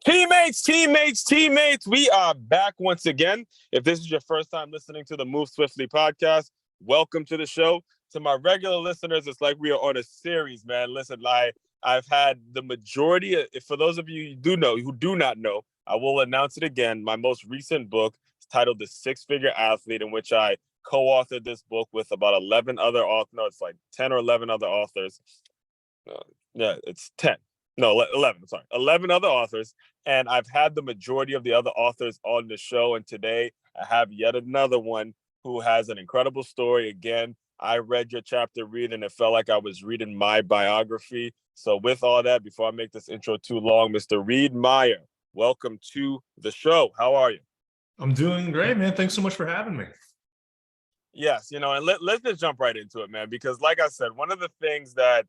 Teammates, we are back once again. If this is your first time listening to the Move Swiftly podcast, welcome to the show. To my regular listeners, it's like we are on a series, man. Listen, I've had the majority, for those of you who do not know, I will announce it again. My most recent book is titled The Six-Figure Athlete, in which I co-authored this book with about 11 other authors. No, it's like 10 or 11 other authors. Yeah, it's 10. No, 11. Sorry, 11 other authors. And I've had the majority of the other authors on the show. And today I have yet another one who has an incredible story. Again, I read your chapter, Reid, and it felt like I was reading my biography. So with all that, before I make this intro too long, Mr. Reid Meyer, welcome to the show. How are you? I'm doing great, man. Thanks so much for having me. Yes, and let's just jump right into it, man, because like I said, one of the things that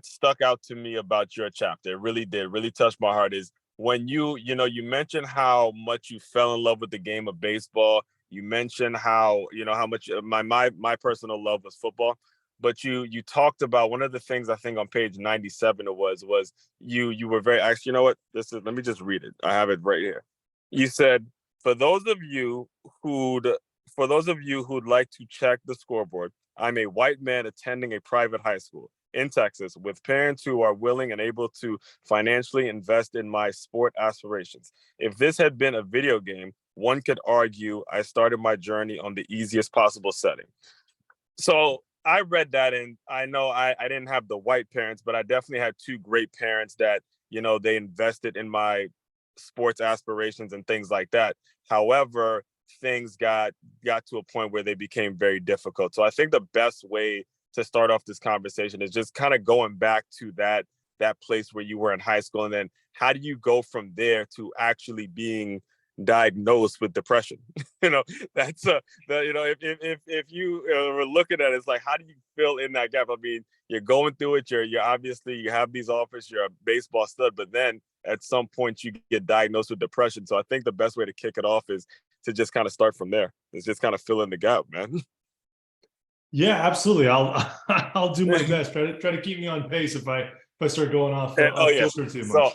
stuck out to me about your chapter, it really touched my heart, is when you mentioned how much you fell in love with the game of baseball. You mentioned how much my personal love was football, but you talked about one of the things, I think on page 97 it was you were very, actually, you know what, let me just read it. I have it right here. You said, for those of you who'd like to check the scoreboard, I'm a white man attending a private high school in Texas with parents who are willing and able to financially invest in my sport aspirations. If this had been a video game, one could argue I started my journey on the easiest possible setting. So I read that, and I know I didn't have the white parents, but I definitely had two great parents that, they invested in my sports aspirations and things like that. However, things got to a point where they became very difficult. So I think the best way to start off this conversation is just kind of going back to that place where you were in high school, and then how do you go from there to actually being diagnosed with depression? That's if you were looking at it, it's like, how do you fill in that gap? I mean, you're going through it, you're obviously, you have these offers, you're a baseball stud, but then at some point you get diagnosed with depression. So I think the best way to kick it off is to just kind of start from there. It's just kind of fill in the gap, man. Yeah, absolutely. I'll do my best. Try to keep me on pace if I start going off kilter too much. So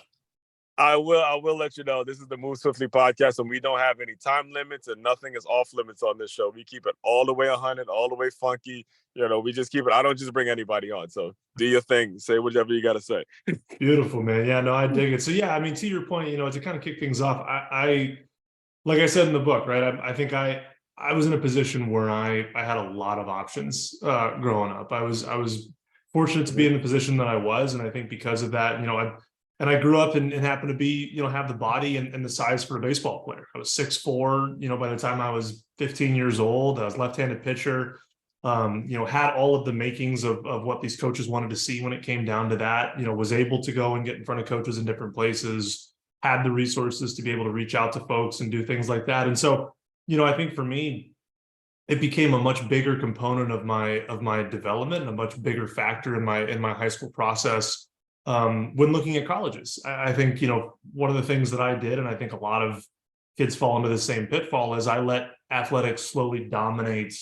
I will let you know, this is the Move Swiftly podcast, and we don't have any time limits, and nothing is off limits on this show. We keep it all the way 100, all the way funky. We just keep it. I don't just bring anybody on. So do your thing. Say whatever you got to say. Beautiful, man. Yeah, no, I dig it. So yeah, I mean, to your point, to kind of kick things off, I like I said in the book, right? I think I was in a position where I had a lot of options growing up. I was fortunate to be in the position that I was, and I think because of that, I grew up and happened to be, have the body and the size for a baseball player. I was 6'4", by the time I was 15 years old. I was left-handed pitcher. Had all of the makings of what these coaches wanted to see when it came down to that. Was able to go and get in front of coaches in different places. Had the resources to be able to reach out to folks and do things like that. And so, I think for me, it became a much bigger component of my development and a much bigger factor in my high school process when looking at colleges. I think, one of the things that I did, and I think a lot of kids fall into the same pitfall, is I let athletics slowly dominate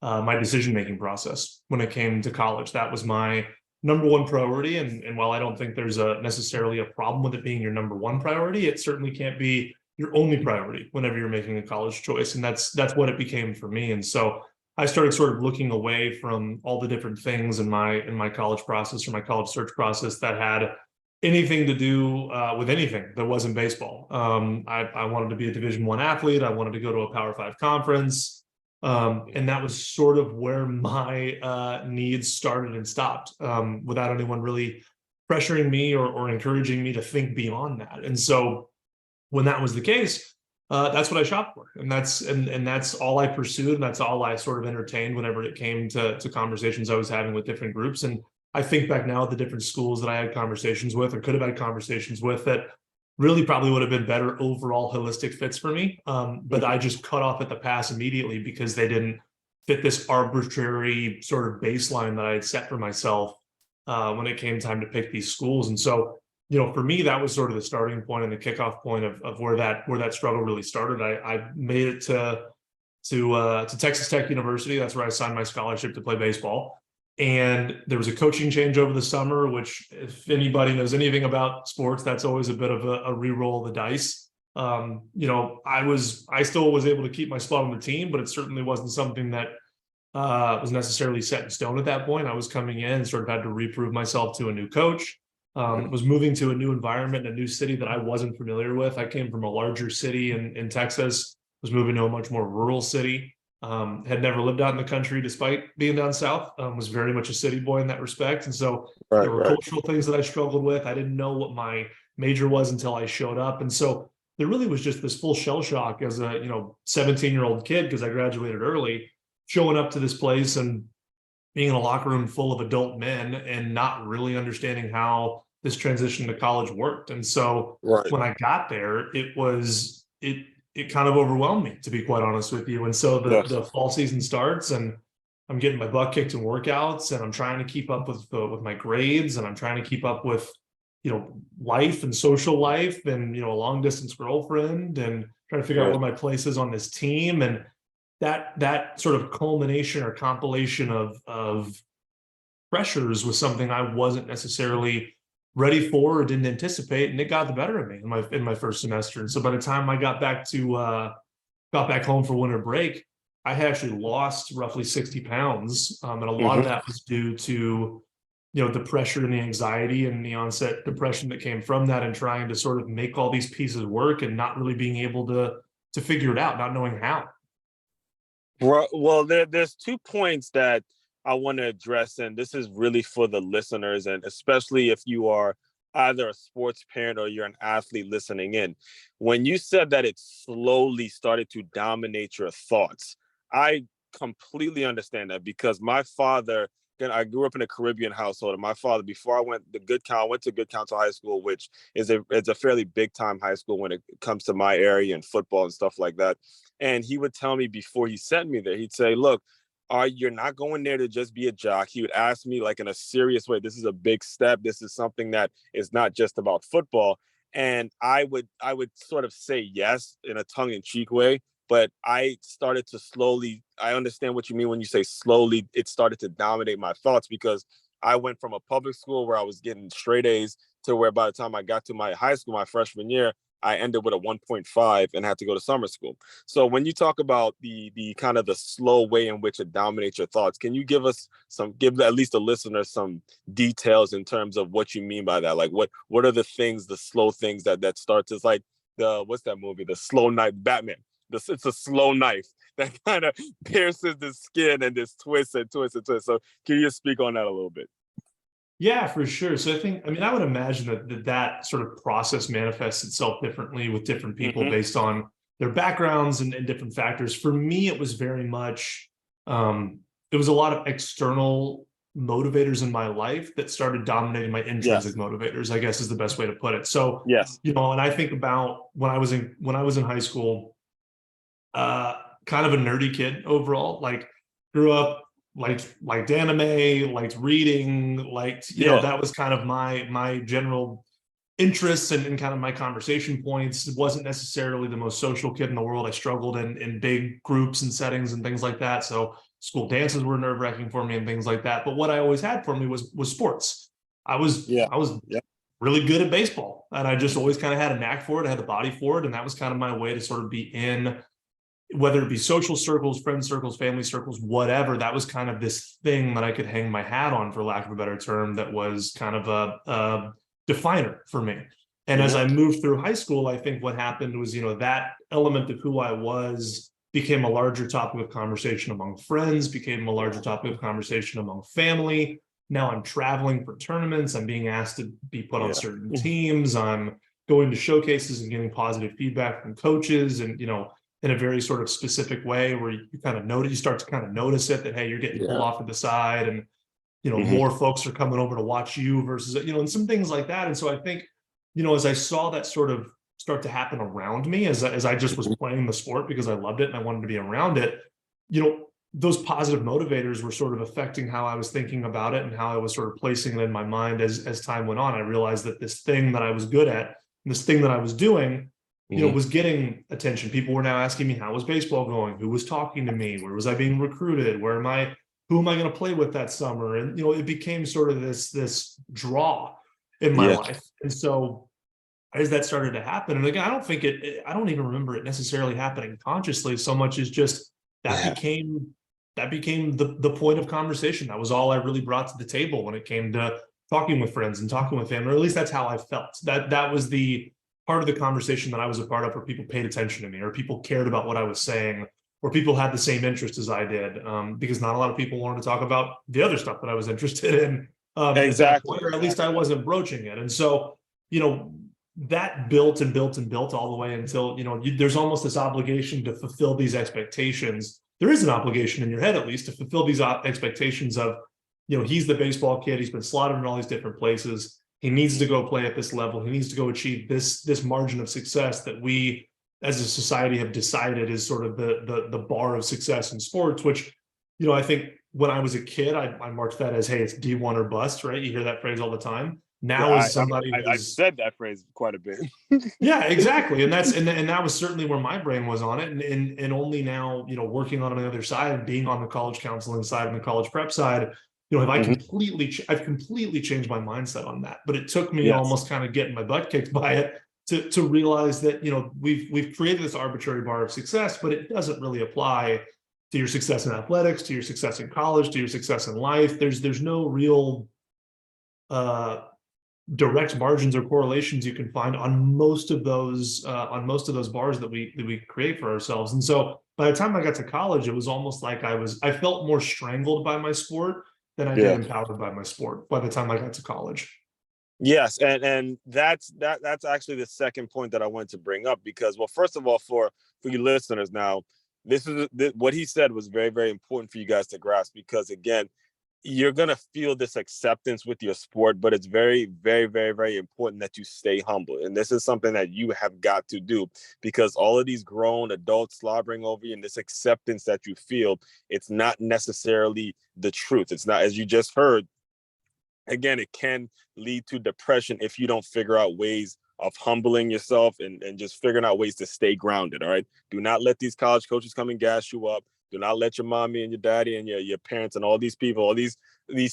my decision-making process when it came to college. That was my number one priority. And while I don't think there's necessarily a problem with it being your number one priority, it certainly can't be your only priority whenever you're making a college choice. And that's what it became for me. And so I started sort of looking away from all the different things in my college process, or my college search process, that had anything to do with anything that wasn't baseball. I wanted to be a Division I athlete. I wanted to go to a Power 5 conference. And that was sort of where my needs started and stopped, without anyone really pressuring me or encouraging me to think beyond that. And so when that was the case, that's what I shot for. And that's all I pursued. And that's all I sort of entertained whenever it came to conversations I was having with different groups. And I think back now at the different schools that I had conversations with, or could have had conversations with, that really probably would have been better overall holistic fits for me. But I just cut off at the pass immediately because they didn't fit this arbitrary sort of baseline that I had set for myself when it came time to pick these schools. And so, for me, that was sort of the starting point and the kickoff point of where that struggle really started. I made it to Texas Tech University. That's where I signed my scholarship to play baseball. And there was a coaching change over the summer, which if anybody knows anything about sports, that's always a bit of a re-roll of the dice. I still was able to keep my spot on the team, but it certainly wasn't something that was necessarily set in stone at that point. I was coming in and sort of had to reprove myself to a new coach. Was moving to a new environment, a new city that I wasn't familiar with. I came from a larger city in Texas, was moving to a much more rural city. Had never lived out in the country despite being down south. Was very much a city boy in that respect. And so there were cultural things that I struggled with. I didn't know what my major was until I showed up. And so there really was just this full shell shock as a 17-year-old kid, because I graduated early, showing up to this place and being in a locker room full of adult men and not really understanding how this transition to college worked. And so when I got there, it kind of overwhelmed me, to be quite honest with you. And so the fall season starts, and I'm getting my butt kicked in workouts, and I'm trying to keep up with my grades, and I'm trying to keep up with life and social life, and a long distance girlfriend, and trying to figure out where my place is on this team. And that sort of culmination or compilation of pressures was something I wasn't necessarily ready for or didn't anticipate, and it got the better of me in my first semester. And so by the time I got back home for winter break, I had actually lost roughly 60 pounds, and a lot of that was due to the pressure and the anxiety and the onset depression that came from that, and trying to sort of make all these pieces work and not really being able to figure it out, not knowing how. Well, there's 2 points that I want to address, and this is really for the listeners, and especially if you are either a sports parent or you're an athlete listening in. When you said that it slowly started to dominate your thoughts, I completely understand that, because my father, I grew up in a Caribbean household, and my father, before I went to Good Counsel High School, which is a fairly big time high school when it comes to my area and football and stuff like that. And he would tell me before he sent me there, he'd say, look, you're not going there to just be a jock. He would ask me, like, in a serious way, this is a big step. This is something that is not just about football. And I would sort of say yes in a tongue-in-cheek way, but I started to slowly, I understand what you mean when you say slowly, it started to dominate my thoughts, because I went from a public school where I was getting straight A's to where by the time I got to my high school, my freshman year, I ended with a 1.5 and had to go to summer school. So when you talk about the kind of the slow way in which it dominates your thoughts, can you give at least the listener some details in terms of what you mean by that? Like what are the slow things that starts? It's like what's that movie? The slow knife, Batman. It's a slow knife that kind of pierces the skin and just twists and twists and twists. So can you just speak on that a little bit? Yeah, for sure. So I would imagine that sort of process manifests itself differently with different people based on their backgrounds and different factors. For me, it was very much, it was a lot of external motivators in my life that started dominating my intrinsic motivators, I guess is the best way to put it. So, and I think about when I was in high school, kind of a nerdy kid overall, like grew up, liked anime, liked reading, that was kind of my general interests and kind of my conversation points. It wasn't necessarily the most social kid in the world. I struggled in big groups and settings and things like that. So school dances were nerve-wracking for me and things like that. But what I always had for me was sports. I was really good at baseball, and I just always kind of had a knack for it. I had the body for it, and that was kind of my way to sort of be in, whether it be social circles, friend circles, family circles, whatever. That was kind of this thing that I could hang my hat on, for lack of a better term, that was kind of a definer for me. And as I moved through high school, I think what happened was, that element of who I was became a larger topic of conversation among friends, became a larger topic of conversation among family. Now I'm traveling for tournaments. I'm being asked to be put on certain teams. I'm going to showcases and getting positive feedback from coaches, and, in a very sort of specific way where you start to kind of notice it, that, hey, you're getting pulled off to the side, and, more folks are coming over to watch you versus, and some things like that. And so I think, as I saw that sort of start to happen around me, as I just was playing the sport because I loved it and I wanted to be around it, those positive motivators were sort of affecting how I was thinking about it and how I was sort of placing it in my mind as time went on. I realized that this thing that I was good at, this thing that I was doing, was getting attention. People were now asking me, how was baseball going? Who was talking to me? Where was I being recruited? Where am I who am I going to play with that summer? And, you know, it became sort of this draw in my Yeah. life. And so as that started to happen, and again, I don't even remember it necessarily happening consciously so much as just that Yeah. became the point of conversation. That was all I really brought to the table when it came to talking with friends and talking with family, or at least that's how I felt. That was the part of the conversation that I was a part of, where people paid attention to me, or people cared about what I was saying, or people had the same interest as I did, because not a lot of people wanted to talk about the other stuff that I was interested in at that Exactly. point, or at least I wasn't broaching it. And so, you know, that built and built and built all the way until, you know, there's almost this obligation to fulfill these expectations. There is an obligation in your head, at least, to fulfill these expectations of, you know, he's the baseball kid. He's been slotted in all these different places. He needs to go play at this level. He needs to go achieve this margin of success that we as a society have decided is sort of the bar of success in sports, which, you know, I think when I was a kid, I marked that as, hey, it's D1 or bust, right? You hear that phrase all the time. Yeah, Now, as somebody I've who's, said that phrase quite a bit. yeah, exactly. And that was certainly where my brain was on it. And only now, you know, working on the other side, being on the college counseling side and the college prep side, you know, I've completely changed my mindset on that. But it took me Yes. almost kind of getting my butt kicked by it to realize that, you know, we've created this arbitrary bar of success, but it doesn't really apply to your success in athletics, to your success in college, to your success in life. There's no real direct margins or correlations you can find on most of those bars that we create for ourselves. And so by the time I got to college, it was almost like I felt more strangled by my sport than I did Yeah. empowered by my sport by the time I got to college. Yes, and that's actually the second point that I wanted to bring up, because, well, first of all, for you listeners now, what he said was very, very important for you guys to grasp, because again, you're going to feel this acceptance with your sport, but it's very, very, very, very important that you stay humble. And this is something that you have got to do, because all of these grown adults slobbering over you and this acceptance that you feel, it's not necessarily the truth. It's not, as you just heard, again, it can lead to depression if you don't figure out ways of humbling yourself and just figuring out ways to stay grounded. All right. Do not let these college coaches come and gas you up. Do not let your mommy and your daddy and your parents and all these people, all these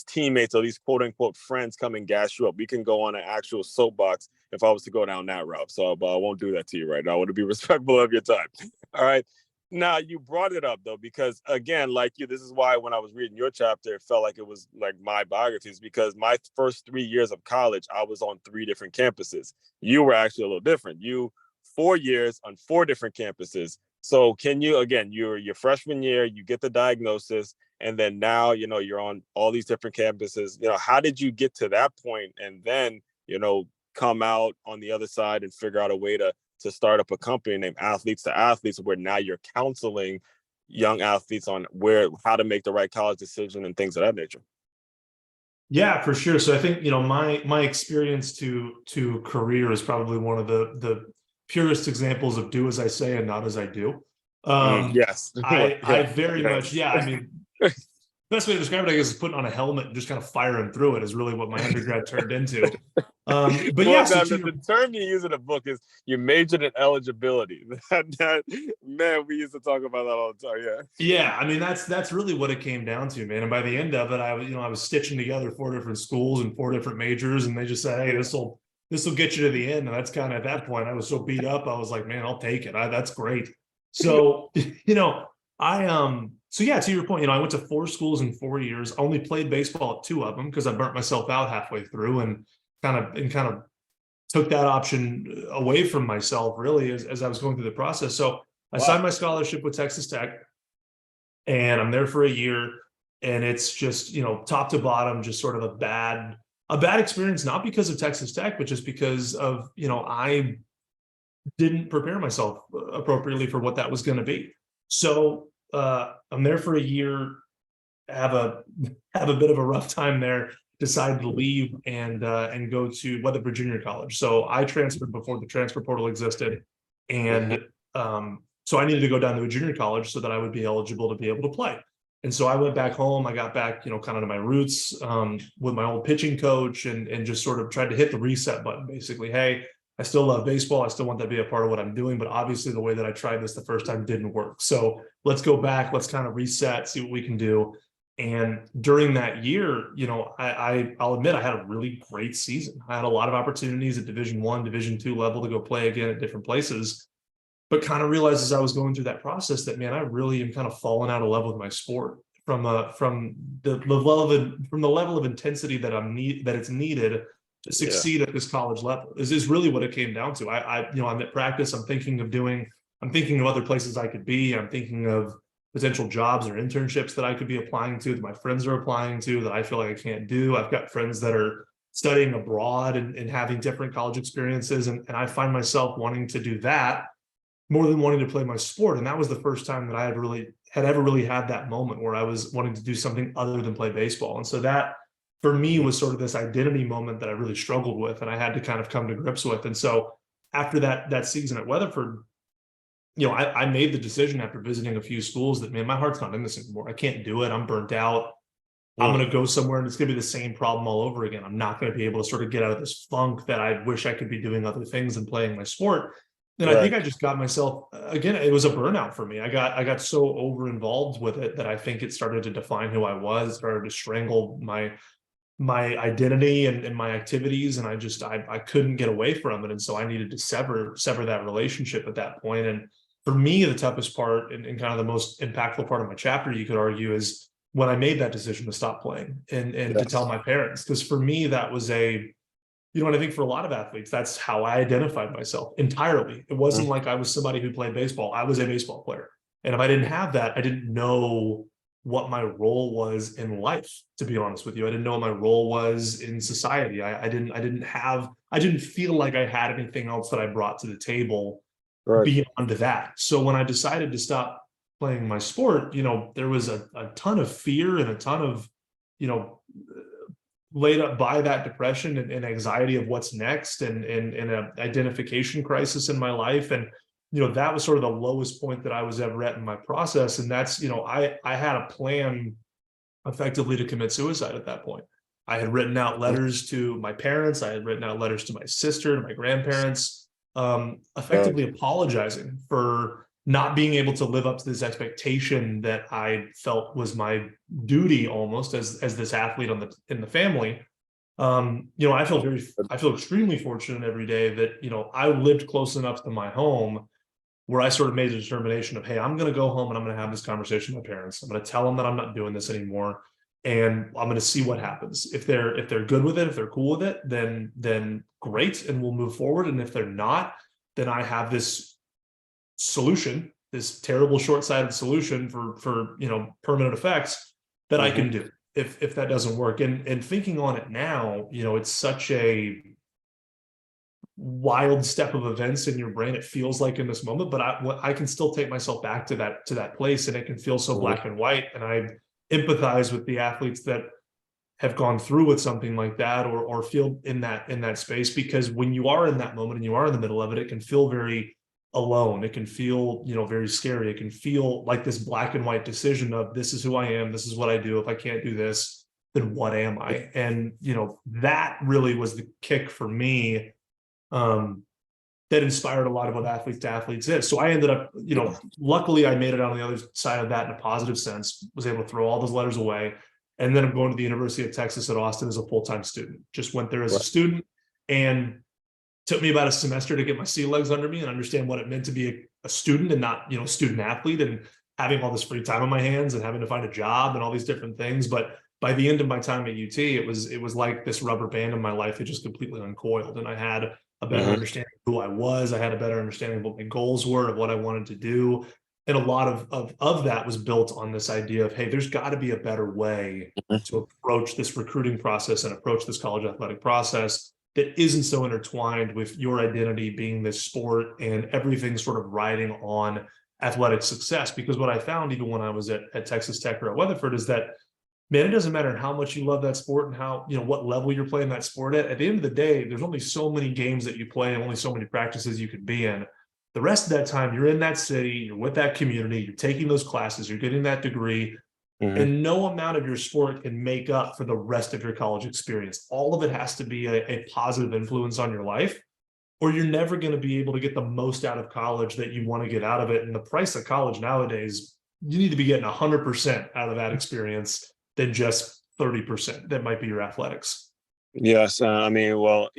teammates or these quote unquote friends come and gas you up. We can go on an actual soapbox if I was to go down that route. So but I won't do that to you right now. I want to be respectful of your time. All right. Now, you brought it up though, because again, like you, this is why when I was reading your chapter, it felt like it was like my biographies, because my first 3 years of college, I was on 3 different campuses. You were actually a little different. You 4 years on 4 different campuses. So can you, again, your freshman year, you get the diagnosis, and then now, you know, you're on all these different campuses. You know, how did you get to that point and then, you know, come out on the other side and figure out a way to start up a company named Athletes to Athletes, where now you're counseling young athletes on how to make the right college decision and things of that nature? Yeah, for sure. So I think, you know, my experience to career is probably one of the purest examples of do as I say and not as I do. Yes. I Yeah. very much, Yes. yeah. I mean, best way to describe it, I guess, is putting on a helmet and just kind of firing through it is really what my undergrad turned into. But Well, yeah, so now to the your term you use in the book is you majored in eligibility. Man, we used to talk about that all the time. Yeah. yeah, I mean that's really what it came down to, man. And by the end of it, I was stitching together 4 different schools and 4 different majors, and they just said, hey, this will get you to the end. And that's kind of, at that point, I was so beat up, I was like, man, I'll take it. That's great. So you know, so yeah, to your point, you know, I went to 4 schools in 4 years. I only played baseball at 2 of them because I burnt myself out halfway through, and kind of took that option away from myself really as I was going through the process. So I signed Wow. my scholarship with Texas Tech, and I'm there for a year, and it's just, you know, top to bottom, just sort of a bad experience, not because of Texas Tech, but just because of, you know, I didn't prepare myself appropriately for what that was going to be. So I'm there for a year, have a have a bit of a rough time there, decide to leave and go to Weatherford Junior College. So I transferred before the transfer portal existed, Mhm. and so I needed to go down to a junior college so that I would be eligible to be able to play. And so I went back home. I got back, you know, kind of to my roots with my old pitching coach, and just sort of tried to hit the reset button. Basically, hey, I still love baseball. I still want that to be a part of what I'm doing, but obviously the way that I tried this the first time didn't work. So let's go back. Let's kind of reset, see what we can do. And during that year, I'll admit I had a really great season. I had a lot of opportunities at Division I, Division II level to go play again at different places, but kind of realized as I was going through that process that, man, I really am kind of falling out of love with my sport from the level of intensity that it's needed to Yeah. succeed at this college level is really what it came down to. I'm at practice. I'm thinking of other places I could be. I'm thinking of potential jobs or internships that I could be applying to, that my friends are applying to, that I feel like I can't do. I've got friends that are studying abroad and having different college experiences. And I find myself wanting to do that more than wanting to play my sport. And that was the first time that I had ever really had that moment where I was wanting to do something other than play baseball. And so that for me was sort of this identity moment that I really struggled with and I had to kind of come to grips with. And so after that season at Weatherford, I made the decision after visiting a few schools that, man, my heart's not in this anymore. I can't do it. I'm burnt out. I'm going to go somewhere and it's going to be the same problem all over again. I'm not going to be able to sort of get out of this funk that I wish I could be doing other things than playing my sport. And I think I just got myself, again, it was a burnout for me. I got so over involved with it that I think it started to define who I was, started to strangle my identity and my activities. And I couldn't get away from it. And so I needed to sever that relationship at that point. And for me, the toughest part and kind of the most impactful part of my chapter, you could argue, is when I made that decision to stop playing and to tell my parents. Because for me, that was and I think for a lot of athletes, that's how I identified myself entirely. It wasn't like I was somebody who played baseball. I was a baseball player. And if I didn't have that, I didn't know what my role was in life, to be honest with you. I didn't know what my role was in society. I didn't feel like I had anything else that I brought to the table beyond that. So when I decided to stop playing my sport, there was a ton of fear and a ton of, laid up by that depression and anxiety of what's next and an identification crisis in my life. And, that was sort of the lowest point that I was ever at in my process. And that's, I had a plan effectively to commit suicide at that point. I had written out letters to my parents. I had written out letters to my sister, to my grandparents, effectively apologizing for not being able to live up to this expectation that I felt was my duty almost as this athlete in the family. I feel extremely fortunate every day that, I lived close enough to my home where I sort of made a determination of, hey, I'm going to go home and I'm going to have this conversation with my parents. I'm going to tell them that I'm not doing this anymore. And I'm going to see what happens. If they're good with it, if they're cool with it, then great. And we'll move forward. And if they're not, then I have this solution, this terrible short-sighted solution for permanent effects that I can do if that doesn't work. And thinking on it now, it's such a wild step of events in your brain. It feels like in this moment, but I can still take myself back to that place, and it can feel so black and white. And I empathize with the athletes that have gone through with something like that or feel in that space, because when you are in that moment and you are in the middle of it, it can feel very alone. It can feel, very scary. It can feel like this black and white decision of, this is who I am. This is what I do. If I can't do this, then what am I? And, that really was the kick for me, that inspired a lot of what athletes to athletes is. So I ended up, luckily I made it on the other side of that in a positive sense, was able to throw all those letters away. And then I'm going to the University of Texas at Austin as a full-time student. Just went there as a student, and took me about a semester to get my sea legs under me and understand what it meant to be a student and not, a student athlete, and having all this free time on my hands and having to find a job and all these different things. But by the end of my time at UT, it was like this rubber band in my life. It just completely uncoiled, and I had a better understanding of who I was. I had a better understanding of what my goals were, of what I wanted to do. And a lot of that was built on this idea of, hey, there's got to be a better way to approach this recruiting process and approach this college athletic process that isn't so intertwined with your identity being this sport and everything sort of riding on athletic success. Because what I found, even when I was at Texas Tech or at Weatherford, is that, man, it doesn't matter how much you love that sport and how, what level you're playing that sport at. At the end of the day, there's only so many games that you play and only so many practices you can be in. The rest of that time, you're in that city, you're with that community, you're taking those classes, you're getting that degree, and no amount of your sport can make up for the rest of your college experience. All of it has to be a positive influence on your life, or you're never going to be able to get the most out of college that you want to get out of it. And the price of college nowadays, you need to be getting 100% out of that experience than just 30% that might be your athletics. Yes, I mean, well,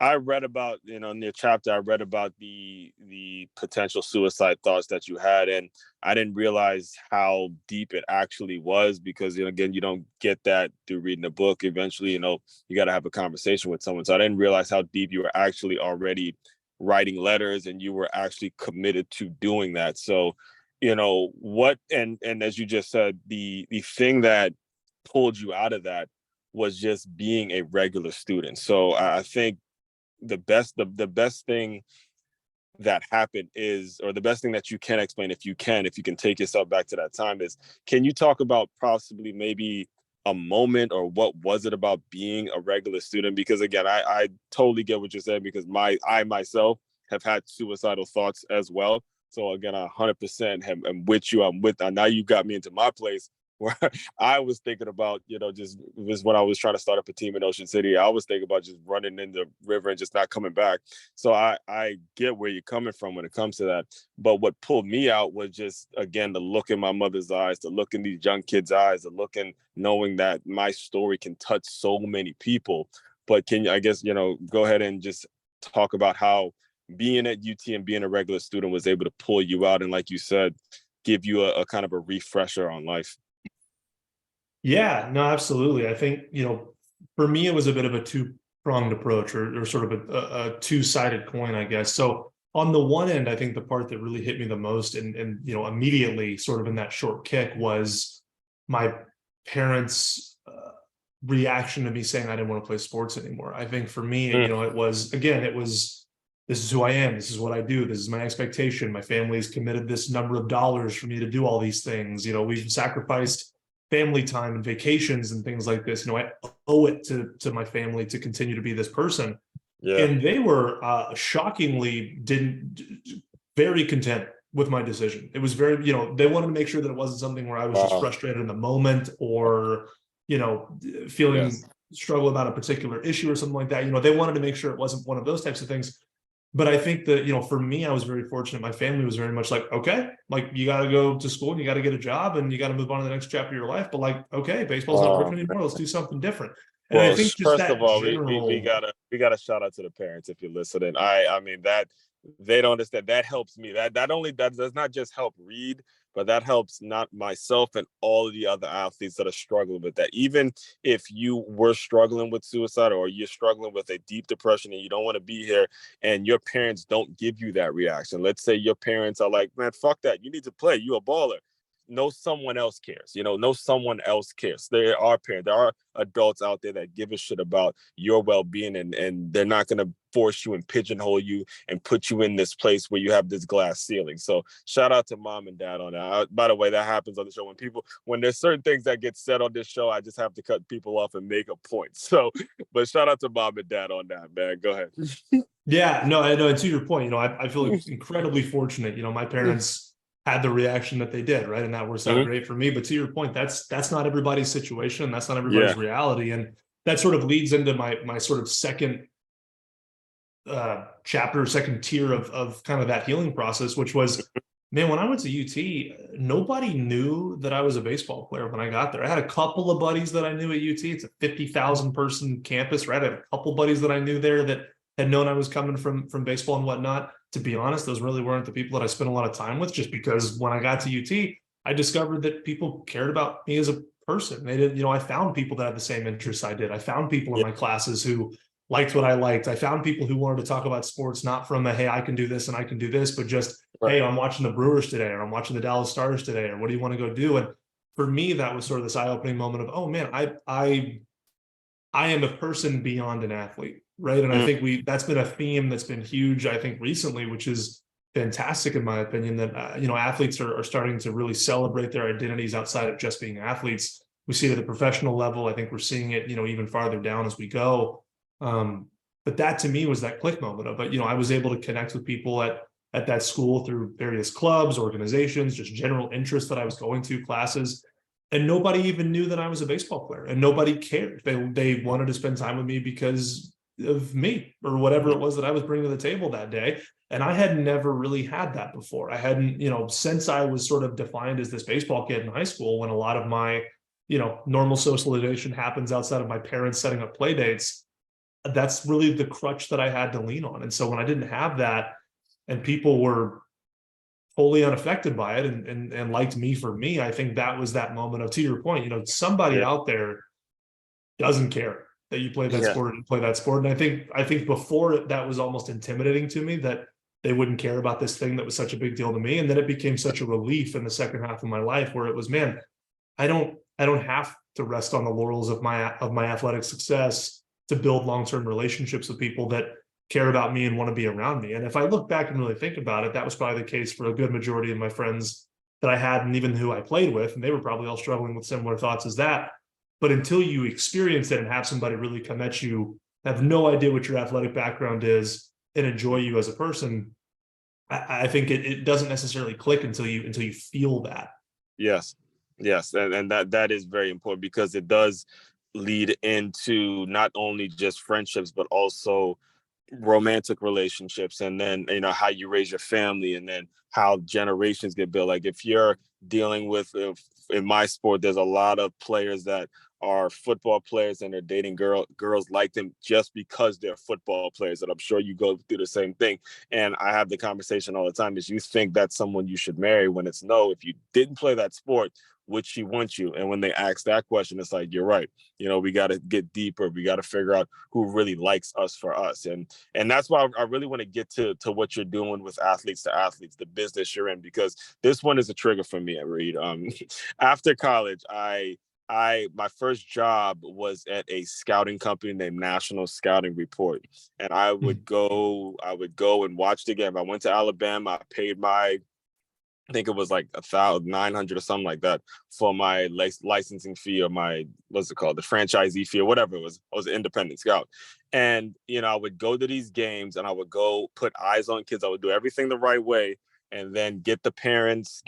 I read about, in your chapter, I read about the potential suicide thoughts that you had, and I didn't realize how deep it actually was because, again, you don't get that through reading a book. Eventually, you got to have a conversation with someone. So I didn't realize how deep you were actually already writing letters and you were actually committed to doing that. So, what, and as you just said, the thing that pulled you out of that was just being a regular student. So I think the best thing that happened is, or the best thing that you can explain, if you can take yourself back to that time, is, can you talk about possibly maybe a moment, or what was it about being a regular student? Because again, I totally get what you're saying, because I myself have had suicidal thoughts as well. So again, I 100% am with you. Now you got me into my place where I was thinking about, just was when I was trying to start up a team in Ocean City. I was thinking about just running in the river and just not coming back. So I get where you're coming from when it comes to that. But what pulled me out was just, again, the look in my mother's eyes, the look in these young kids' eyes, the look in knowing that my story can touch so many people. But can you, I guess, go ahead and just talk about how being at UT and being a regular student was able to pull you out and, like you said, give you a kind of a refresher on life. Yeah, no, absolutely. I think, for me, it was a bit of a two-pronged approach, or sort of a two-sided coin, I guess. So on the one end, I think the part that really hit me the most and immediately sort of in that short kick was my parents' reaction to me saying I didn't want to play sports anymore. I think for me, it was, again, this is who I am. This is what I do. This is my expectation. My family's committed this number of dollars for me to do all these things. We've sacrificed family time and vacations and things like this. I owe it to my family to continue to be this person. Yeah. And they were shockingly very content with my decision. It was very, they wanted to make sure that it wasn't something where I was just frustrated in the moment, or, feeling struggle about a particular issue or something like that. They wanted to make sure it wasn't one of those types of things. But I think that, for me, I was very fortunate. My family was very much like, okay, like, you got to go to school and you got to get a job and you got to move on to the next chapter of your life. But like, okay, baseball's not working anymore. Let's do something different. And I Well, think just first of that all, general, we gotta shout out to the parents if you're listening. I mean, that they don't understand. That helps me. That does not just help Reid, but that helps not myself and all of the other athletes that are struggling with that. Even if you were struggling with suicide, or you're struggling with a deep depression and you don't want to be here, and your parents don't give you that reaction. Let's say your parents are like, man, fuck that. You need to play. You a baller. Know someone else cares. Know someone else cares. There are parents, there are adults out there that give a shit about your well-being, and they're not going to force you and pigeonhole you and put you in this place where you have this glass ceiling. So shout out to mom and dad on that. By the way, that happens on the show when there's certain things that get said on this show, I just have to cut people off and make a point. So, but shout out to mom and dad on that, man. Go ahead. Yeah, no, I know. And to your point, I feel incredibly fortunate. My parents had the reaction that they did, right? And that works out great for me. But to your point, that's not everybody's situation. That's not everybody's reality. And that sort of leads into my sort of second chapter, second tier of kind of that healing process, which was, man, when I went to UT, nobody knew that I was a baseball player when I got there. I had a couple of buddies that I knew at UT. It's a 50,000 person campus, right? I had a couple buddies that I knew there that had known I was coming from baseball and whatnot. To be honest, those really weren't the people that I spent a lot of time with, just because when I got to UT, I discovered that people cared about me as a person. They did, I found people that had the same interests I did. I found people in my classes who liked what I liked. I found people who wanted to talk about sports, not from a, hey, I can do this and I can do this, but just, hey, I'm watching the Brewers today, or I'm watching the Dallas Stars today, or what do you want to go do? And for me, that was sort of this eye-opening moment of, oh man, I am a person beyond an athlete, right? And I think that's been a theme that's been huge, I think, recently, which is fantastic in my opinion, that athletes are starting to really celebrate their identities outside of just being athletes. We see it at the professional level. I think we're seeing it, even farther down as we go. But that to me was that click moment of, I was able to connect with people at that school through various clubs, organizations, just general interests that I was going to, classes. And nobody even knew that I was a baseball player, and nobody cared. They wanted to spend time with me because of me, or whatever it was that I was bringing to the table that day. And I had never really had that before. I hadn't, since I was sort of defined as this baseball kid in high school, when a lot of my normal socialization happens outside of my parents setting up play dates. That's really the crutch that I had to lean on. And so when I didn't have that and people were wholly unaffected by it and liked me for me, I think that was that moment of, to your point, somebody Yeah. out there doesn't care that you play that Yeah. sport and play that sport. And I think before it, that was almost intimidating to me that they wouldn't care about this thing that was such a big deal to me. And then it became such a relief in the second half of my life where it was, man, I don't have to rest on the laurels of my athletic success to build long-term relationships with people that care about me and want to be around me. And if I look back and really think about it, that was probably the case for a good majority of my friends that I had and even who I played with, and they were probably all struggling with similar thoughts as that. But until you experience it and have somebody really come at you, have no idea what your athletic background is, and enjoy you as a person, I think it doesn't necessarily click until you feel that. Yes. Yes. And that is very important because it does lead into not only just friendships, but also romantic relationships, and then how you raise your family, and then how generations get built. Like if you're dealing with, in my sport, there's a lot of players that are football players and they're dating girls like them just because they're football players, and I'm sure you go through the same thing. And I have the conversation all the time, is you think that's someone you should marry, when it's no, if you didn't play that sport, would she want you? And when they ask that question, it's like, you're right, we got to get deeper, we got to figure out who really likes us for us. And that's why I really want to get to what you're doing with athletes to athletes, the business you're in, because this one is a trigger for me, Reid. After college, my first job was at a scouting company named National Scouting Report, and I would go and watch the game. I went to Alabama. I paid I think it was like 1,900 or something like that for my licensing fee, or my, what's it called, the franchisee fee, or whatever it was. I was an independent scout. And, I would go to these games and I would go put eyes on kids. I would do everything the right way, and then get the parents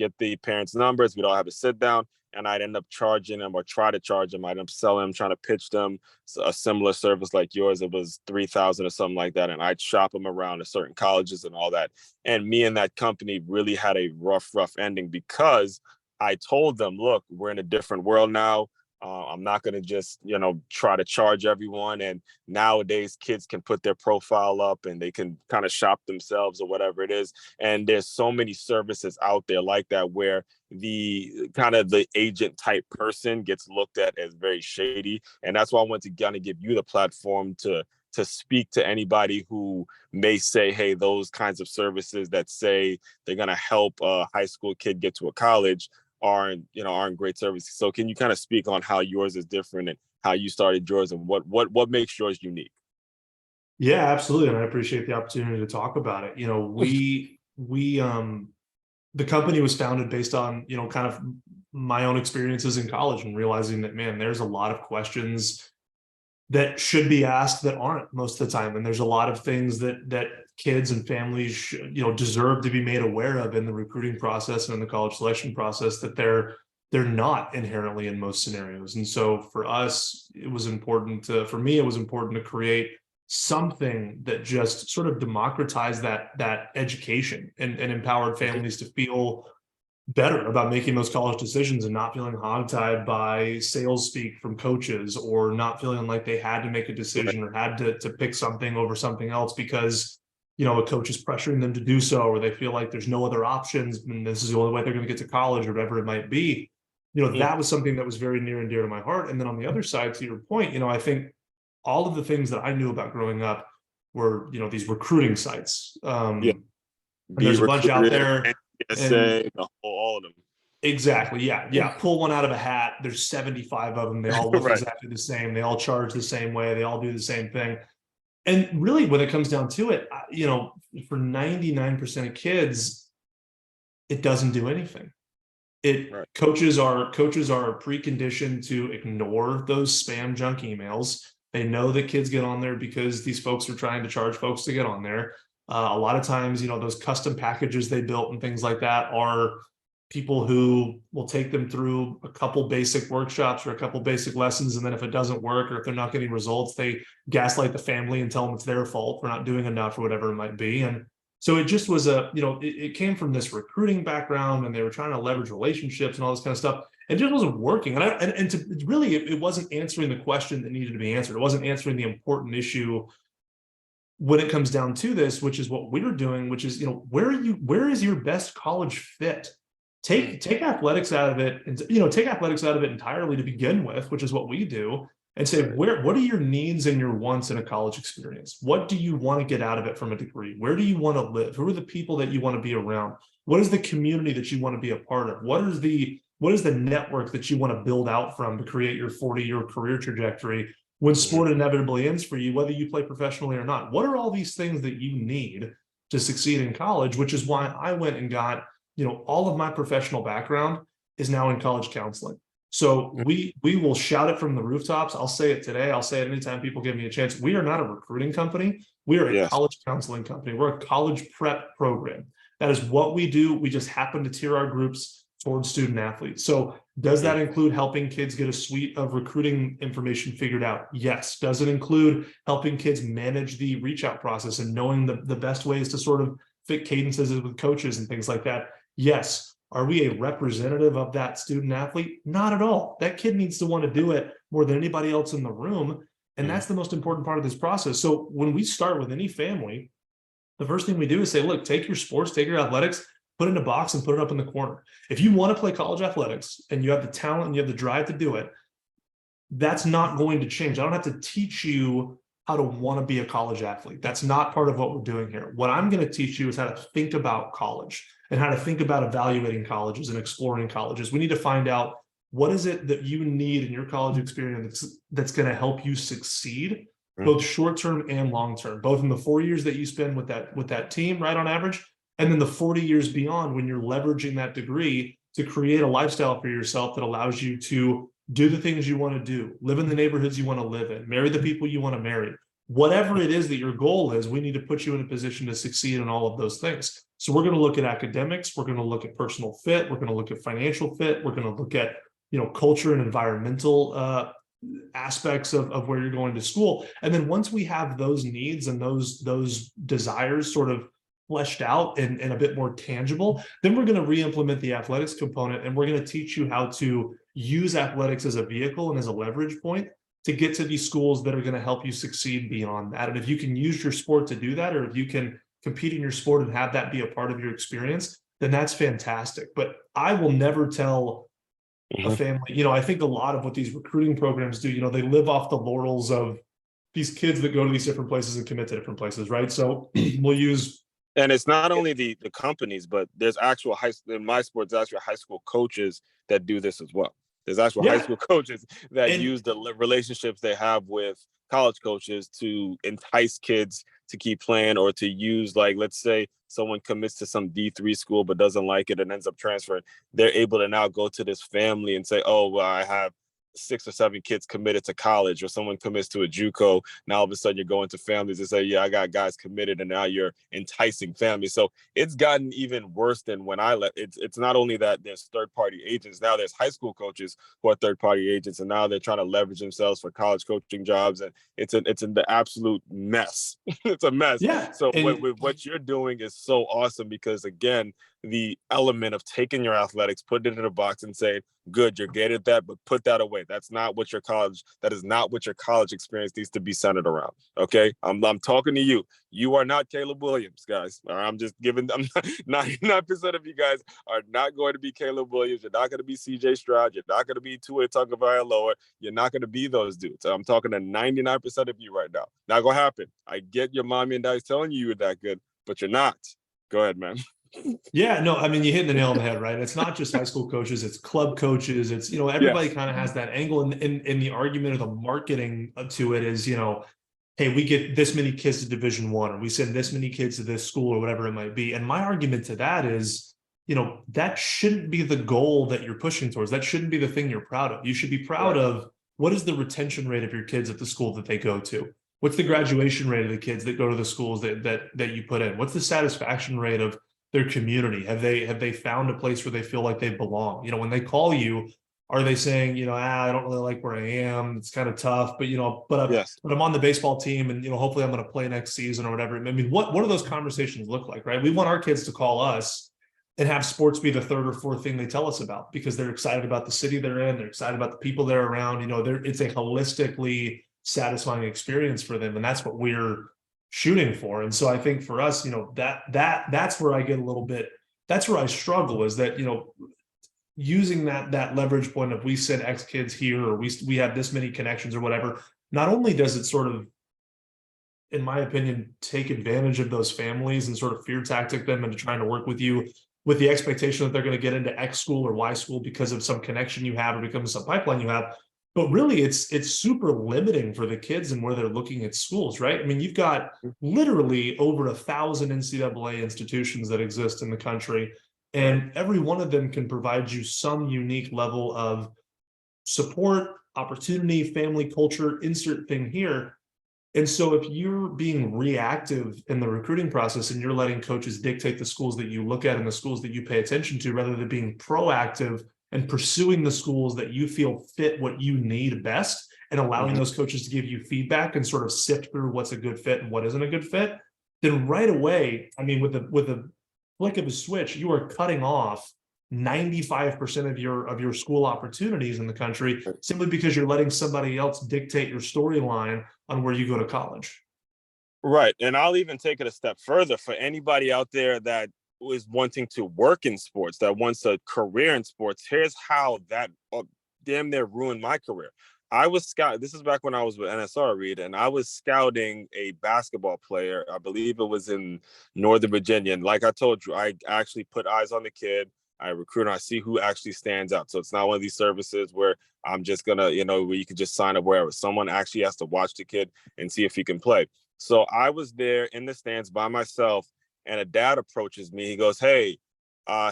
numbers. We'd all have a sit down, and I'd end up charging them, or try to charge them. I'd end up selling them, trying to pitch them a similar service like yours. It was 3,000 or something like that. And I'd shop them around to certain colleges and all that. And me and that company really had a rough ending, because I told them, look, we're in a different world now. I'm not going to just, try to charge everyone. And nowadays, kids can put their profile up and they can kind of shop themselves or whatever it is. And there's so many services out there like that, where the agent type person gets looked at as very shady. And that's why I want to kind of give you the platform to speak to anybody who may say, hey, those kinds of services that say they're going to help a high school kid get to a college aren't great services. So can you kind of speak on how yours is different, and how you started yours, and what makes yours unique? Yeah, absolutely. And I appreciate the opportunity to talk about it. The company was founded based on, kind of my own experiences in college, and realizing that, man, there's a lot of questions that should be asked that aren't most of the time. And there's a lot of things that kids and families deserve to be made aware of in the recruiting process and in the college selection process, that they're not inherently in most scenarios. And so for us, it was important to create something that just sort of democratized that education and empowered families to feel better about making those college decisions, and not feeling hogtied by sales speak from coaches, or not feeling like they had to make a decision, or had to pick something over something else because a coach is pressuring them to do so, or they feel like there's no other options and this is the only way they're going to get to college, or whatever it might be. That was something that was very near and dear to my heart. And then on the other side, to your point, I think all of the things that I knew about growing up were these recruiting sites. Yeah. And there's a bunch out Recruited, there. NSA, all of them. Exactly. Yeah. Pull one out of a hat. There's 75 of them. They all look Right. exactly the same. They all charge the same way. They all do the same thing. And really, when it comes down to it, for 99% of kids, it doesn't do anything. Right. Coaches are preconditioned to ignore those spam junk emails. They know that kids get on there because these folks are trying to charge folks to get on there. A lot of times, those custom packages they built and things like that are people who will take them through a couple basic workshops or a couple basic lessons. And then if it doesn't work, or if they're not getting results, they gaslight the family and tell them it's their fault for not doing enough, or whatever it might be. And So it just was it came from this recruiting background, and they were trying to leverage relationships and all this kind of stuff. It just wasn't working. It wasn't answering the question that needed to be answered. It wasn't answering the important issue when it comes down to this, which is what we're doing, which is, where is your best college fit? Take athletics out of it, and take athletics out of it entirely to begin with, which is what we do, and say, what are your needs and your wants in a college experience? What do you want to get out of it from a degree? Where do you want to live? Who are the people that you want to be around? What is the community that you want to be a part of? What is the network that you want to build out from to create your 40-year career trajectory when sport inevitably ends for you, whether you play professionally or not? What are all these things that you need to succeed in college? Which is why I went and got, all of my professional background is now in college counseling. So we will shout it from the rooftops. I'll say it today. I'll say it anytime people give me a chance. We are not a recruiting company. We are a college counseling company. We're a college prep program. That is what we do. We just happen to tier our groups towards student athletes. So does that include helping kids get a suite of recruiting information figured out? Yes. Does it include helping kids manage the reach out process and knowing the best ways to sort of fit cadences with coaches and things like that? Yes. Are we a representative of that student athlete? Not at all. That kid needs to want to do it more than anybody else in the room. And that's the most important part of this process. So when we start with any family, the first thing we do is say, look, take your sports, take your athletics, put it in a box and put it up in the corner. If you want to play college athletics and you have the talent and you have the drive to do it, that's not going to change. I don't have to teach you how to want to be a college athlete. That's not part of what we're doing here. What I'm going to teach you is how to think about college and how to think about evaluating colleges and exploring colleges. We need to find out, what is it that you need in your college experience that's going to help you succeed, both short-term and long-term, both in the 4 years that you spend with that team, right, on average, and then the 40 years beyond when you're leveraging that degree to create a lifestyle for yourself that allows you to do the things you want to do, live in the neighborhoods you want to live in, marry the people you want to marry. Whatever it is that your goal is, we need to put you in a position to succeed in all of those things. So we're going to look at academics, we're going to look at personal fit, we're going to look at financial fit, we're going to look at, culture and environmental aspects of where you're going to school. And then once we have those needs and those desires sort of fleshed out and a bit more tangible, then we're going to re-implement the athletics component, and we're going to teach you how to use athletics as a vehicle and as a leverage point to get to these schools that are going to help you succeed beyond that. And if you can use your sport to do that, or if you can compete in your sport and have that be a part of your experience, then that's fantastic. But I will never tell a family, I think a lot of what these recruiting programs do, they live off the laurels of these kids that go to these different places and commit to different places, right? So we'll use. And it's not only the companies, but there's actual in my sport, there's actual high school coaches that do this as well. There's actual high school coaches that use the relationships they have with college coaches to entice kids to keep playing, or to use, like, let's say someone commits to some D3 school but doesn't like it and ends up transferring. They're able to now go to this family and say, oh, well, I have 6 or 7 kids committed to college, or someone commits to a JUCO. Now all of a sudden you're going to families and say, yeah, I got guys committed, and now you're enticing families. So it's gotten even worse than when I left. It's not only that there's third-party agents, now there's high school coaches who are third-party agents, and now they're trying to leverage themselves for college coaching jobs, and it's in the absolute mess. It's a mess. Yeah. So what you're doing is so awesome, because again, the element of taking your athletics, putting it in a box and saying, good, you're good at that, but put that away. That is not what your college experience needs to be centered around. Okay. I'm talking to you. You are not Caleb Williams, guys. I'm just giving them 99% of you guys are not going to be Caleb Williams. You're not going to be CJ Stroud. You're not going to be Tua Tagovailoa. You're not going to be those dudes. I'm talking to 99% of you right now. Not going to happen. I get your mommy and daddy's telling you you're that good, but you're not. Go ahead, man. Yeah, no, I mean, you hit the nail on the head, right? It's not just high school coaches, it's club coaches. It's, everybody kind of has that angle, and the argument of the marketing to it is, hey, we get this many kids to Division I, or we send this many kids to this school, or whatever it might be. And my argument to that is, that shouldn't be the goal that you're pushing towards. That shouldn't be the thing you're proud of. You should be proud of, what is the retention rate of your kids at the school that they go to? What's the graduation rate of the kids that go to the schools that you put in? What's the satisfaction rate of their community? Have they found a place where they feel like they belong? When they call you, Are they saying, I don't really like where I am, it's kind of tough, but Yes. but I'm on the baseball team, and hopefully I'm going to play next season or whatever. I mean, what do those conversations look like, right? We want our kids to call us and have sports be the third or fourth thing they tell us about, because they're excited about the city they're in, they're excited about the people they're around. It's a holistically satisfying experience for them, and that's what we're shooting for. And so I think for us, that's where I get a little bit. That's where I struggle, is that using that leverage point of, we send X kids here, or we have this many connections or whatever. Not only does it sort of, in my opinion, take advantage of those families and sort of fear tactic them into trying to work with you with the expectation that they're going to get into X school or Y school because of some connection you have or because of some pipeline you have. But really, it's super limiting for the kids and where they're looking at schools, right? I mean, you've got literally over 1,000 NCAA institutions that exist in the country, and every one of them can provide you some unique level of support, opportunity, family, culture, insert thing here. And so if you're being reactive in the recruiting process and you're letting coaches dictate the schools that you look at and the schools that you pay attention to, rather than being proactive and pursuing the schools that you feel fit what you need best, and allowing those coaches to give you feedback and sort of sift through what's a good fit and what isn't a good fit, then right away, I mean, with a flick of a switch, you are cutting off 95% of your school opportunities in the country, simply because you're letting somebody else dictate your storyline on where you go to college. Right. And I'll even take it a step further for anybody out there that is wanting to work in sports, that wants a career in sports. Here's how that damn near ruined my career. I was scout. This is back when I was with NSR, Reid, and I was scouting a basketball player. I believe it was in Northern Virginia. And like I told you, I actually put eyes on the kid. I recruit and I see who actually stands out. So it's not one of these services where I'm just gonna, where you can just sign up wherever. Someone actually has to watch the kid and see if he can play. So I was there in the stands by myself, and a dad approaches me. He goes, "Hey,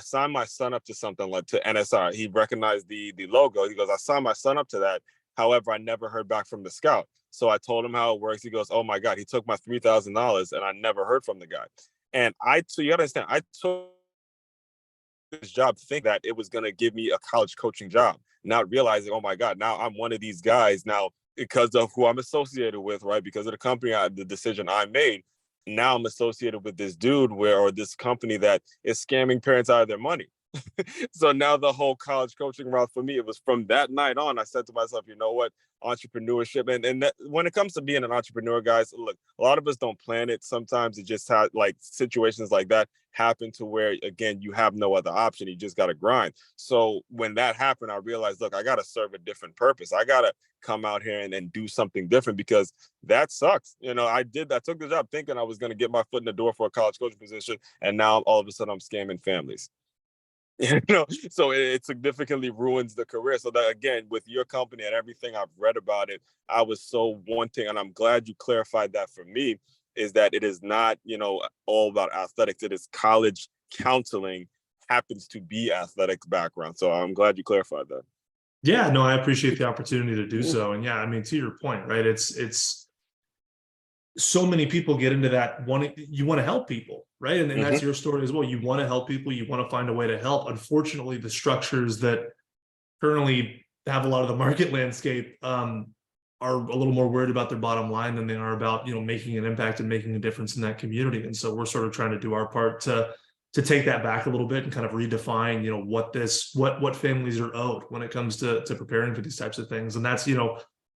sign my son up to something like to NSR." He recognized the logo. He goes, "I signed my son up to that. However, I never heard back from the scout." So I told him how it works. He goes, "Oh my God, he took my $3,000 and I never heard from the guy." And so you gotta understand, I took this job think that it was gonna give me a college coaching job, not realizing, oh my God, now I'm one of these guys now because of who I'm associated with, right? Because of the company, the decision I made. Now I'm associated with this dude or this company that is scamming parents out of their money. So now the whole college coaching route for me, it was from that night on, I said to myself, you know what, entrepreneurship. And that, when it comes to being an entrepreneur, guys, look, a lot of us don't plan it. Sometimes it just has like situations like that happen to where, again, you have no other option. You just got to grind. So when that happened, I realized, look, I got to serve a different purpose. I got to come out here and do something different, because that sucks. I took the job thinking I was going to get my foot in the door for a college coaching position. And now all of a sudden I'm scamming families. So it significantly ruins the career. So that, again, with your company and everything I've read about it, I was so wanting, and I'm glad you clarified that for me, is that it is not, all about athletics. It is college counseling happens to be athletic background. So I'm glad you clarified that. Yeah, no, I appreciate the opportunity to do so. And yeah, I mean, to your point, right? It's so many people get into that you want to help people, right? And that's your story as well. You want to help people, you want to find a way to help. Unfortunately, the structures that currently have a lot of the market landscape are a little more worried about their bottom line than they are about, making an impact and making a difference in that community. And so we're sort of trying to do our part to take that back a little bit and kind of redefine, what families are owed when it comes to preparing for these types of things. And that's,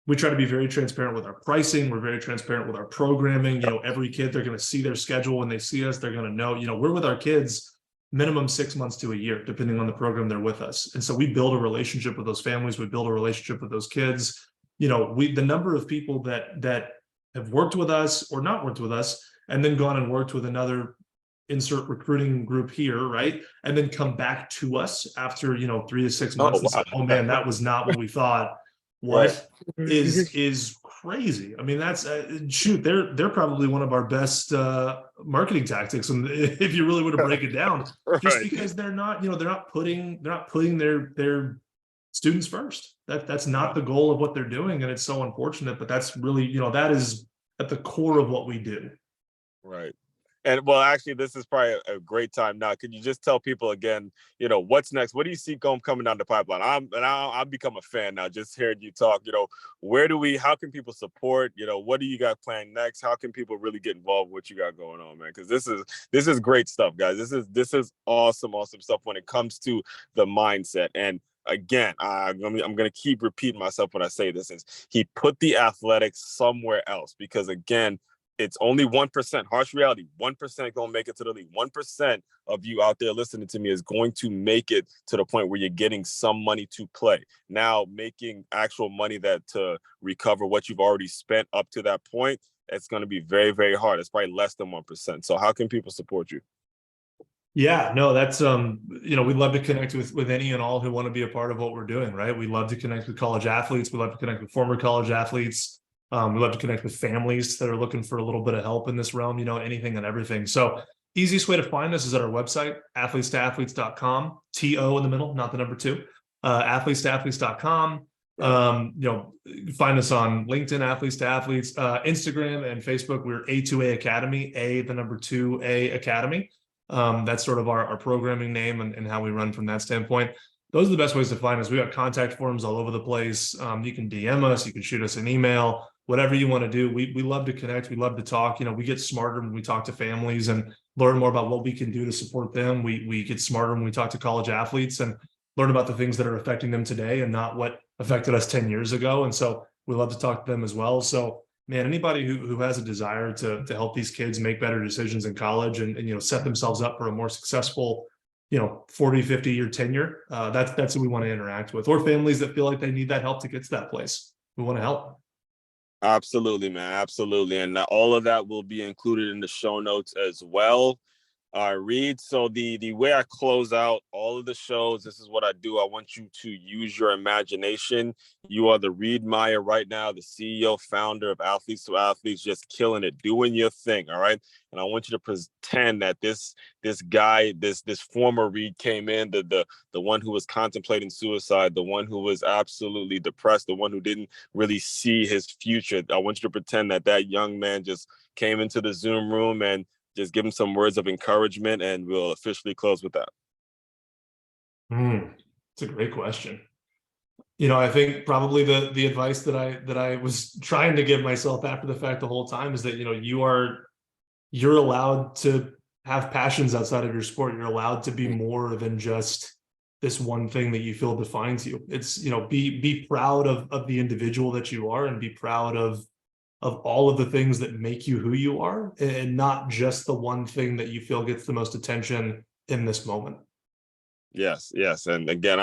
we try to be very transparent with our pricing. We're very transparent with our programming. Every kid, they're going to see their schedule. When they see us, they're going to know, we're with our kids minimum 6 months to a year, depending on the program they're with us. And so we build a relationship with those families. We build a relationship with those kids. The number of people that have worked with us or not worked with us, and then gone and worked with another insert recruiting group here, right? And then come back to us after, 3 to 6 months and say, oh man, that was not what we thought. What is crazy. I mean, that's shoot, they're probably one of our best marketing tactics. And if you really want to break it down, just because they're not putting their students first. That's not the goal of what they're doing. And it's so unfortunate, but that's really, that is at the core of what we do. Right. And well, actually, this is probably a great time now. Can you just tell people again, what's next? What do you see coming down the pipeline? I've become a fan now, just hearing you talk. How can people support? What do you got planned next? How can people really get involved with what you got going on, man? Because this is great stuff, guys. This is awesome stuff when it comes to the mindset. And again, I'm going to keep repeating myself when I say this, is he put the athletics somewhere else, because again, it's only 1%. Harsh reality, 1% going to make it to the league. 1% of you out there listening to me is going to make it to the point where you're getting some money to play. Now, making actual money to recover what you've already spent up to that point, it's going to be very, very hard. It's probably less than 1%. So how can people support you? Yeah, no, that's we'd love to connect with any and all who want to be a part of what we're doing, right? We love to connect with college athletes. We love to connect with former college athletes. We love to connect with families that are looking for a little bit of help in this realm, anything and everything. So easiest way to find us is at our website, athletestaathletes.com, TO in the middle, not the number 2, athletestaathletes.com. Find us on LinkedIn, Athletes to Athletes, Instagram and Facebook. We're A2A Academy, A, the number 2A Academy. That's sort of our programming name and how we run from that standpoint. Those are the best ways to find us. We got contact forms all over the place. You can DM us, you can shoot us an email, whatever you want to do. We love to connect. We love to talk. We get smarter when we talk to families and learn more about what we can do to support them. We get smarter when we talk to college athletes and learn about the things that are affecting them today and not what affected us 10 years ago. And so we love to talk to them as well. So man, anybody who has a desire to help these kids make better decisions in college and set themselves up for a more successful 40, 50-year tenure, that's who we want to interact with, or families that feel like they need that help to get to that place. We want to help. Absolutely, man. Absolutely. And all of that will be included in the show notes as well. Reid, so the way I close out all of the shows, this is what I do. I want you to use your imagination. You are the Reid Meyer right now, the CEO, founder of Athletes to Athletes, just killing it, doing your thing, all right? And I want you to pretend that this guy, this former Reid came in, the one who was contemplating suicide, the one who was absolutely depressed, the one who didn't really see his future. I want you to pretend that young man just came into the Zoom room and just give him some words of encouragement, and we'll officially close with that. It's a great question. I think probably the advice that I was trying to give myself after the fact the whole time is that, you're allowed to have passions outside of your sport. You're allowed to be more than just this one thing that you feel defines you. It's, be proud of the individual that you are, and be proud of all of the things that make you who you are, and not just the one thing that you feel gets the most attention in this moment. Yes. And again,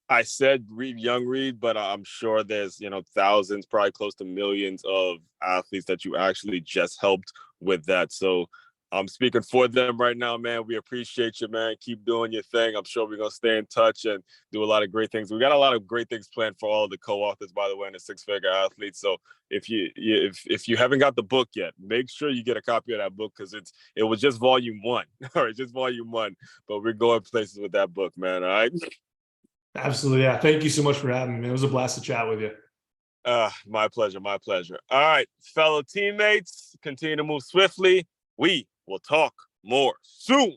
I said young Reid, but I'm sure there's, thousands, probably close to millions of athletes that you actually just helped with that. So I'm speaking for them right now, man. We appreciate you, man. Keep doing your thing. I'm sure we're going to stay in touch and do a lot of great things. We got a lot of great things planned for all the co-authors, by the way, and the Six Figure Athletes. So if you haven't got the book yet, make sure you get a copy of that book, because it was just volume 1. All right, just volume 1. But we're going places with that book, man. All right. Absolutely. Yeah. Thank you so much for having me. It was a blast to chat with you. My pleasure. My pleasure. All right, fellow teammates, continue to move swiftly. We will talk more soon.